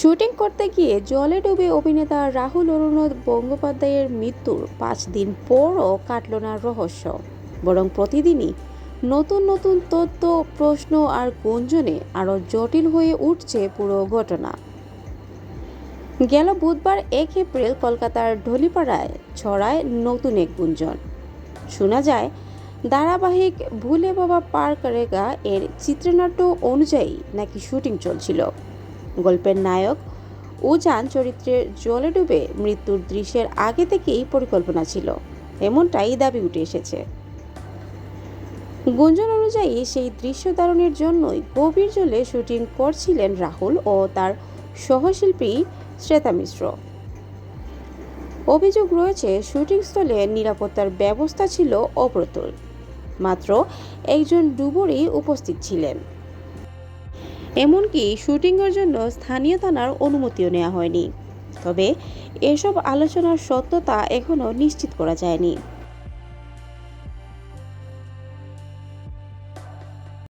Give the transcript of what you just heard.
Shooting করতে গিয়ে জলে ডুবে অভিনেতা রাহুল অরুণোদ গঙ্গোপাধ্যায়ের মৃত্যুর 5 দিন পরও কাটল না রহস্য, বরং প্রতিদিনই নতুন নতুন তথ্য, প্রশ্ন আর গুঞ্জনে আরও জটিল হয়ে উঠছে পুরো ঘটনা। গেল বুধবার 1 এপ্রিল কলকাতার ঢলিপাড়ায় ছড়ায় নতুন এক গুঞ্জন। শোনা যায় ধারাবাহিক ভুলে বাবা পার করেগা এর চিত্রনাট্য অনুযায়ী নাকি শুটিং চলছিল। গল্পের নায়ক উজান চরিত্রের জলে ডুবে মৃত্যুর দৃশ্যের আগে থেকেই পরিকল্পনা ছিল, এমনটাই দাবি উঠে এসেছে। গুঞ্জন অনুযায়ী সেই দৃশ্য ধারণের জন্যই গভীর জলে শুটিং করছিলেন রাহুল ও তার সহশিল্পী শ্বেতা মিশ্র। অভিযোগ রয়েছে শুটিং স্থলে নিরাপত্তার ব্যবস্থা ছিল অপ্রতুল, মাত্র একজন ডুবুরি উপস্থিত ছিলেন। এমনকি শুটিংয়ের জন্য স্থানীয় থানার অনুমতিও নেওয়া হয়নি। তবে এসব আলোচনার সত্যতা এখনও নিশ্চিত করা যায়নি।